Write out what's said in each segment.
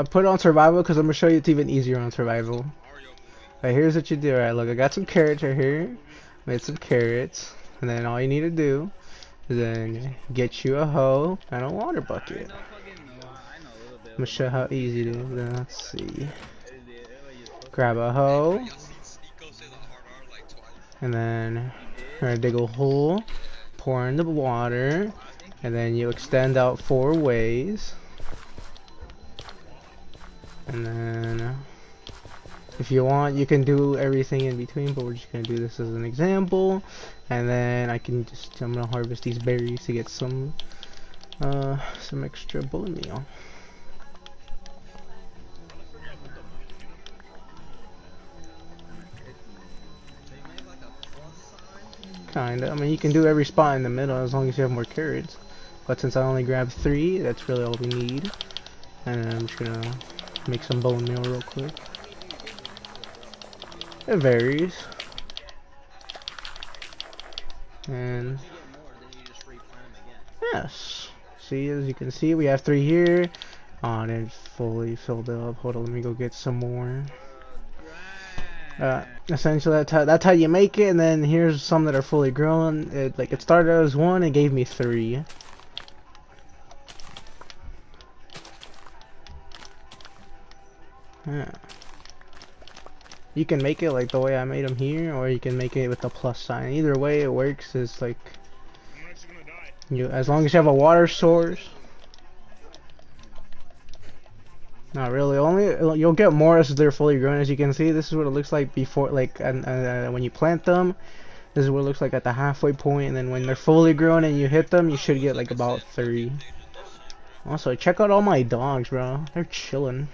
I put it on survival because I'm gonna show you it's even easier on survival. Right, here's what you do. Right, look, I got some carrots right here. Made some carrots, and then all you need to do is then get you a hoe and a water bucket. I'm gonna show how easy it is. Let's see. Grab a hoe, and then we're gonna dig a hole, pour in the water, and then you extend out 4 ways. And then if you want, you can do everything in between, but we're just gonna do this as an example. And then I'm gonna harvest these berries to get some extra bone meal. Kinda. I mean, you can do every spot in the middle as long as you have more carrots. But since I only grabbed 3, that's really all we need. And I'm just gonna make some bone meal real quick. It varies. And yes. See, as you can see, we have 3 here. Oh, and it's fully filled up. Hold on, let me go get some more. Essentially, that's how you make it. And then here's some that are fully grown. It started as 1 and gave me 3. Yeah. You can make it like the way I made them here, or you can make it with the plus sign. Either way it works. Is like as long as you have a water source. Not really. Only you'll get more as they're fully grown. As you can see, this is what it looks like before, when you plant them. This is what it looks like at the halfway point, and then when they're fully grown and you hit them, you should get like about 3. Also, check out all my dogs, bro. They're chilling.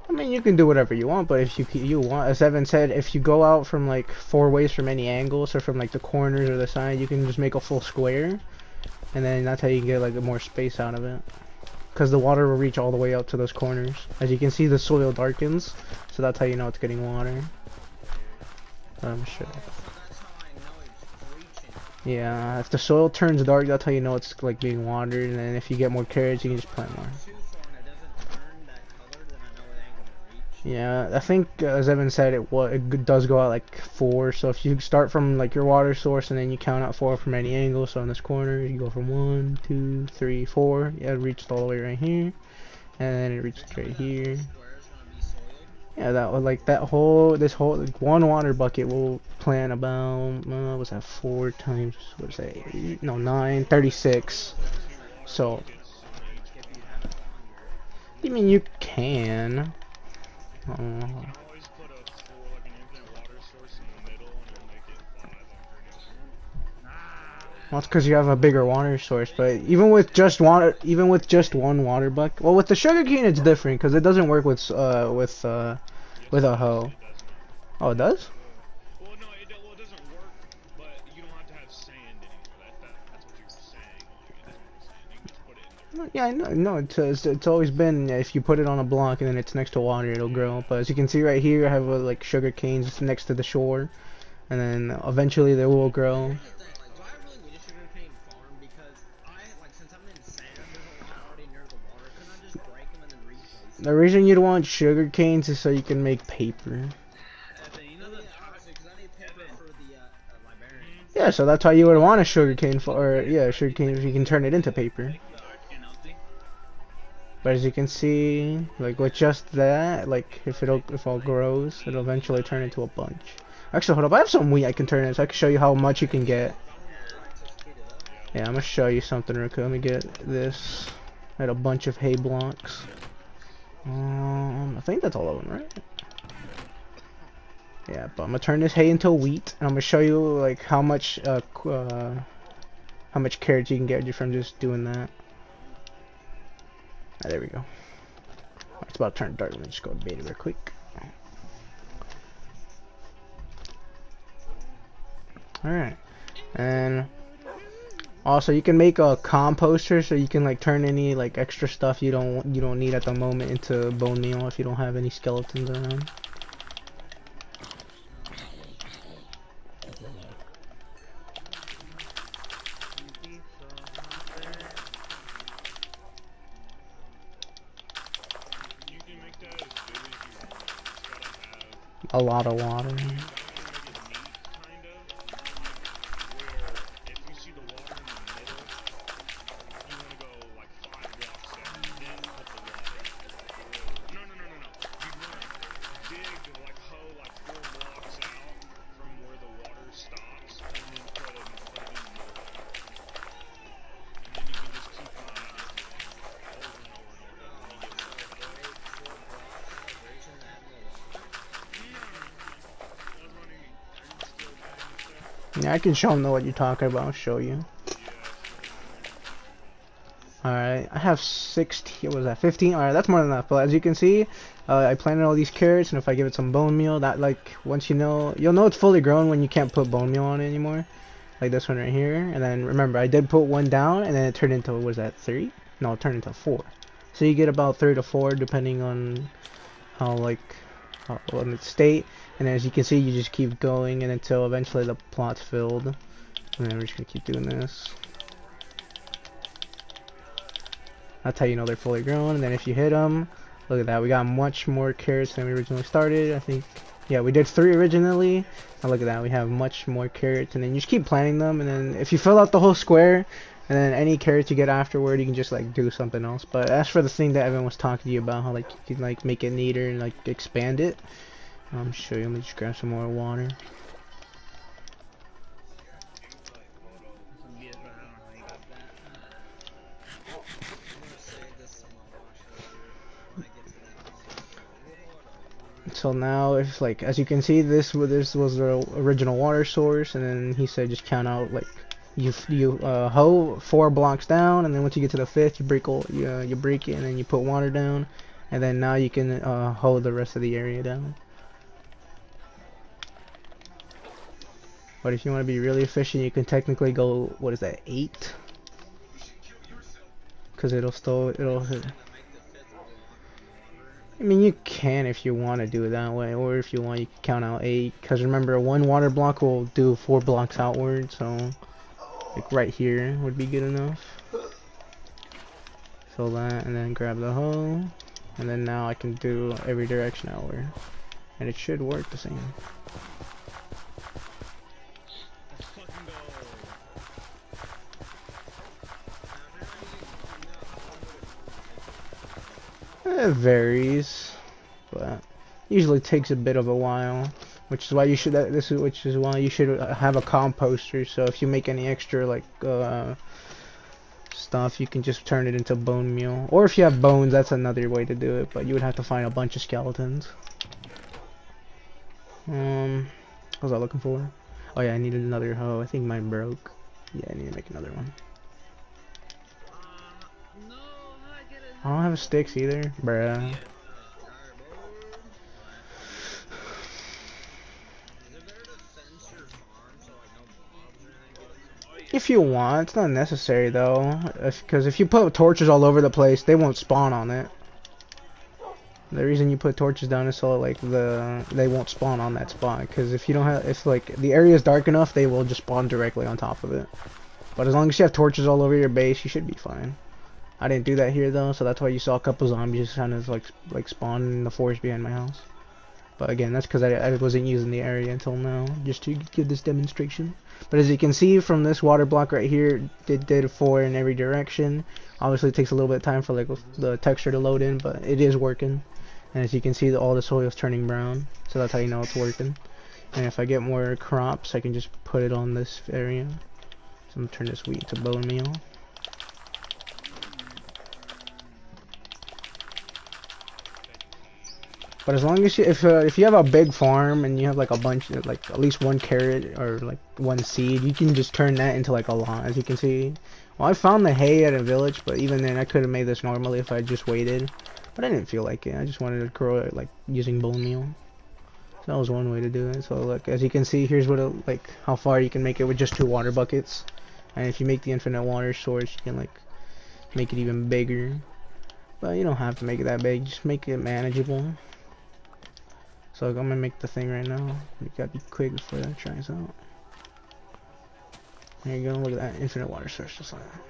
I mean, you can do whatever you want, but if you want, as Evan said, if you go out from like 4 ways from any angle, so from like the corners or the side, you can just make a full square, and then that's how you can get like more space out of it. Because the water will reach all the way out to those corners. As you can see, the soil darkens, so that's how you know it's getting water. I'm sure. Yeah, if the soil turns dark, that's how you know it's like being watered, and then if you get more carrots, you can just plant more. Yeah, I think as Evan said, it does go out like 4. So if you start from like your water source and then you count out 4 from any angle, so in this corner you go from 1, 2, 3, 4. Yeah, it reached all the way right here, and then it reached right here. Yeah, that would like this whole like, 1 water bucket will plant about what's that 4 times what is that 8? No 9 36. So I mean you can. Well, it's because you have a bigger water source, but even with just 1 water bucket, well, with the sugarcane it's different because it doesn't work with a hoe. Oh, it does? Well, no, it doesn't work, but you don't have to have sand anymore. That's what you're saying. You can just put it in there. Yeah, I know. No, it's always been if you put it on a block and then it's next to water, it'll grow. But as you can see right here, I have like sugar canes next to the shore, and then eventually they will grow. The reason you'd want sugar canes is so you can make paper. Yeah, so that's how you would want a sugar cane sugar cane if you can turn it into paper. But as you can see, like with just that, like if all grows, it'll eventually turn into a bunch. Actually, hold up, I have some wheat I can turn in, so I can show you how much you can get. Yeah, I'm gonna show you something real quick. Let me get this. I had a bunch of hay blocks. I think that's all of them, right? Yeah, but I'm gonna turn this hay into wheat, and I'm gonna show you like how much carrots you can get just from just doing that. There we go. It's about to turn dark. Let me just go to beta real quick. Alright. And also you can make a composter so you can like turn any like extra stuff you don't need at the moment into bone meal if you don't have any skeletons around. a lot of water. I'm gonna make it neat, kind of, where if you see the water in the middle, you want to go like 5 blocks down, then put the water. No, no, no, no, no. You'd want to dig, like hoe, like 4 blocks out from where the water stops, and then put it in the middle. And then you can just keep going into it over and over and over until you get more power. Yeah, I can show them what you're talking about. I'll show you. Alright, I have 16, what was that, 15? Alright, that's more than enough. But as you can see, I planted all these carrots, and if I give it some bone meal, that, like, once you know, you'll know it's fully grown when you can't put bone meal on it anymore. Like this one right here. And then, remember, I did put one down, and then it turned into, what was that, 3? No, it turned into 4. So you get about 3 to 4, depending on how, like, on its state. And as you can see, you just keep going, and until eventually the plot's filled. And then we're just going to keep doing this. That's how you know they're fully grown. And then if you hit them, look at that, we got much more carrots than we originally started. I think, yeah, we did 3 originally. Now look at that, we have much more carrots. And then you just keep planting them, and then if you fill out the whole square, and then any carrots you get afterward, you can just like do something else. But as for the thing that Evan was talking to you about, how like you can like make it neater and like expand it, I'll show you. Let me just grab some more water. So now, if like as you can see, this was the original water source, and then he said just count out like you hoe 4 blocks down, and then once you get to the 5th, you break it, and then you put water down, and then now you can hoe the rest of the area down. But if you want to be really efficient, you can technically go, what is that, 8? Because it'll I mean, you can if you want to do it that way, or if you want, you can count out 8. Because remember, 1 water block will do 4 blocks outward, so like right here would be good enough. Fill that, and then grab the hoe, and then now I can do every direction outward, and it should work the same. It varies, but usually takes a bit of a while, which is why you should have a composter. So if you make any extra like stuff, you can just turn it into bone meal, or if you have bones, that's another way to do it, but you would have to find a bunch of skeletons. What was I looking for? Oh yeah, I needed another hoe. I think mine broke. Yeah, I need to make another one. I don't have sticks either, bruh. If you want, it's not necessary though. Because if you put torches all over the place, they won't spawn on it. The reason you put torches down is so like they won't spawn on that spot. Because if you don't have, if like the area is dark enough, they will just spawn directly on top of it. But as long as you have torches all over your base, you should be fine. I didn't do that here though, so that's why you saw a couple zombies kind of like spawn in the forest behind my house. But again, that's because I wasn't using the area until now, just to give this demonstration. But as you can see from this water block right here, it did 4 in every direction. Obviously it takes a little bit of time for like the texture to load in, but it is working. And as you can see, all the soil is turning brown, so that's how you know it's working. And if I get more crops, I can just put it on this area. So I'm gonna turn this wheat to bone meal. But as long as if you have a big farm and you have like a bunch of like at least 1 carrot or like 1 seed, you can just turn that into like a lot. As you can see, well, I found the hay at a village, but even then I could have made this normally if I just waited. But I didn't feel like it. I just wanted to grow it like using bone meal. So that was one way to do it. So look, as you can see, here's what like how far you can make it with just 2 water buckets. And if you make the infinite water source, you can like make it even bigger. But you don't have to make it that big. Just make it manageable. So I'm gonna make the thing right now. You gotta be quick before that tries out. There you go, look at that infinite water source just like that.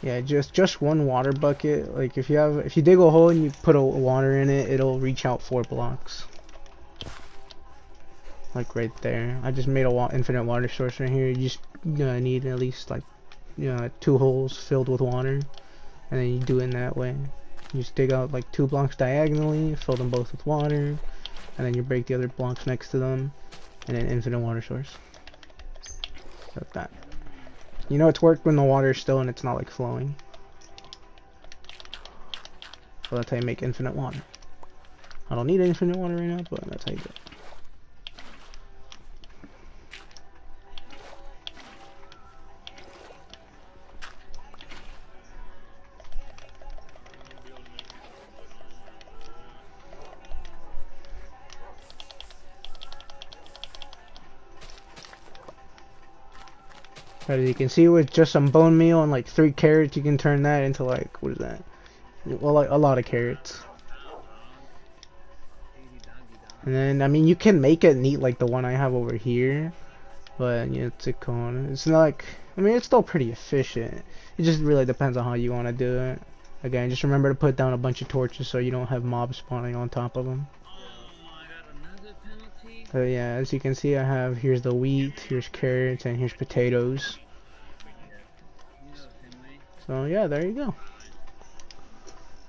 Yeah, just one water bucket. Like if you dig a hole and you put a water in it, it'll reach out 4 blocks. Like right there. I just made a infinite water source right here. You just need at least like 2 holes filled with water, and then you do it in that way. You just dig out like 2 blocks diagonally, fill them both with water, and then you break the other blocks next to them, and then infinite water source. Like that. You know it's worked when the water's still and it's not like flowing. So that's how you make infinite water. I don't need infinite water right now, but that's how you do it. As you can see, with just some bone meal and like 3 carrots, you can turn that into like, what is that? Well, like a lot of carrots. And then, I mean, you can make it neat like the one I have over here, but yeah, it's not like, I mean, it's still pretty efficient. It just really depends on how you want to do it. Again, just remember to put down a bunch of torches so you don't have mobs spawning on top of them. So yeah, as you can see, I have, here's the wheat, here's carrots, and here's potatoes. So yeah, there you go.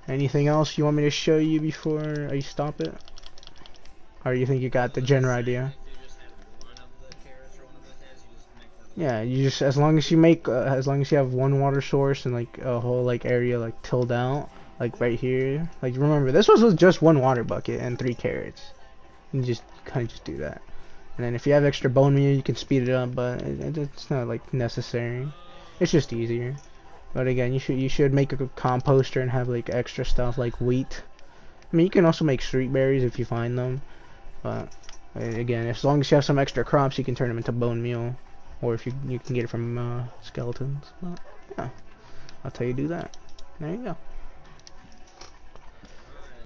Anything else you want me to show you before I stop it? Or you think you got the general idea? Yeah, you just, as long as you have 1 water source and like a whole like area like tilled out, like right here. Like remember, this was just 1 water bucket and 3 carrots. You just kind of just do that. And then if you have extra bone meal, you can speed it up, but it's not like necessary. It's just easier. But again, you should make a composter and have like extra stuff like wheat. I mean, you can also make street berries if you find them. But again, as long as you have some extra crops, you can turn them into bone meal, or if you can get it from skeletons. But yeah, that's how you do that. There you go.